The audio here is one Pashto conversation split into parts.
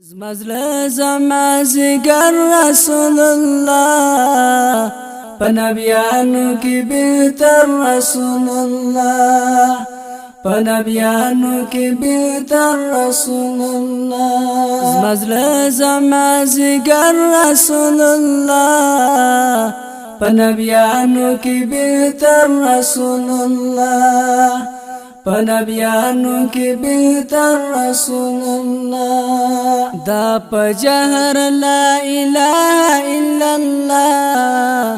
زمزل زمازگر رسول الله پنبیانو کی بہتر رسول الله پنبیانو کی بہتر رسول الله زمزل زمازگر رسول الله پنبیانو کی بہتر رسول الله پنبیانو کی بہتر رسول اللہ دا پجہر لا الہ الا اللہ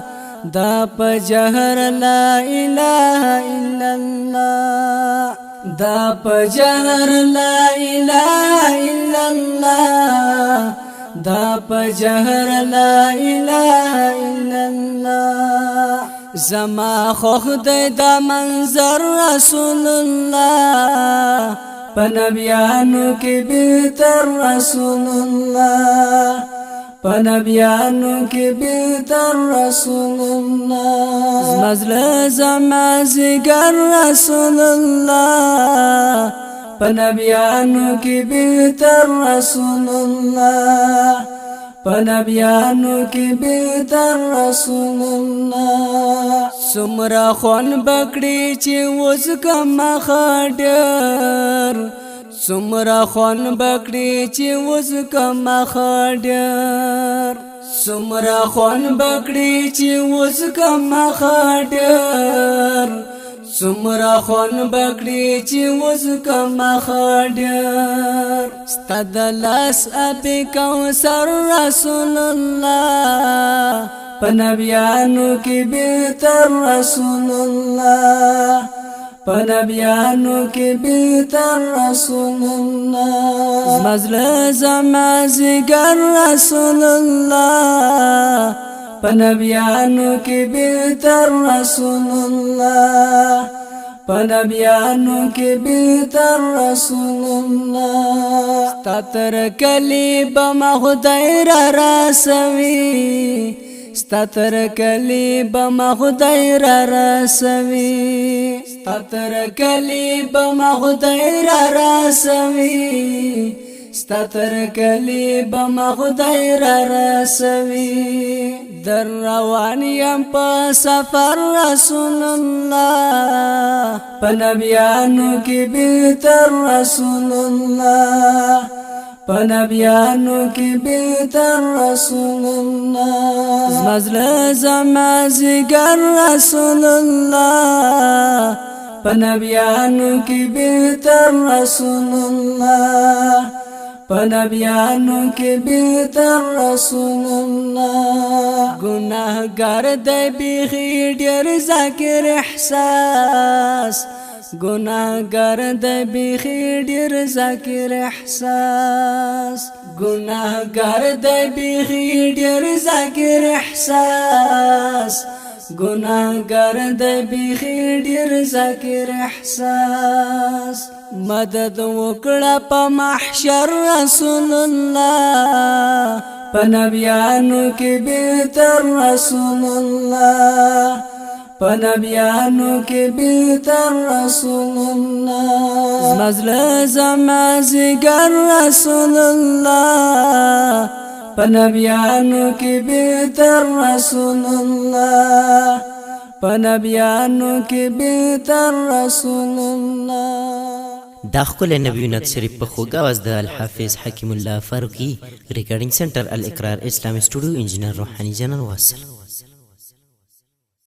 دا پجہر لا الہ الا اللہ دا پجہر لا الہ الا اللہ دا پجہر لا الہ الا اللہ زما خوخ دا منظر رسول الله پنبیانو کی بہتر رسول الله پنبیانو کی بہتر رسول الله مزل زمازگر رسول الله پنبیانو کی بہتر رسول الله پنبیانو کی بہتر رسول اللہ سمرا خون بکڑی چی وز کم خاڈر سمرا خون بکڑی چی وز کم خاڈر سمرا خون بکڑی چی وز کم خاڈر سمرا خون بکڑی چی وز کم خاڈر ستدلس اپی کوثر رسول اللہ پنبیانو کی بہتر رسول اللہ پنبیانو کی بہتر رسول اللہ مزل زمازگر رسول اللہ پنبیانو کی بہتر رسول اللہ پنبیانو کی بہتر رسول اللہ ستر کلی بما خدای را راسوی ستر کلی بما خدای را راسوی ستر کلی بما خدای را راسوی ستر کلی بما خدای را راسوی در روانیم پا سفر رسول اللہ پنبیانو کی بہتر رسول اللہ پنبیانو کی بہتر رسول اللہ مزل زمازگر رسول اللہ پنبیانو کی بہتر رسول اللہ پنبیانو کی بہتر رسول اللہ گناہگار دے بیخی ڈیر ذاکر احساس گناہگار دے بیخی ڈیر ذاکر احساس گناہگار دے بیخی ڈیر ذاکر احساس گناہگار دے بیخی ڈیر ذاکر احساس مدد وکڑا پا محشر رسول اللہ پنبیانو کی بہتر رسول اللہ پنبیانو کی بہتر رسول اللہ مزل زمازگر رسول اللہ پنبیانو کی بہتر رسول اللہ پنبیانو کی بہتر رسول اللہ دا خپل نبیونت شریف په خوږه आवाज د الحافظ حکیم الله فاروقی ریکارډینګ سنټر الاقرار اسلامي سټوډیو انجینر روحاني جنرال واصل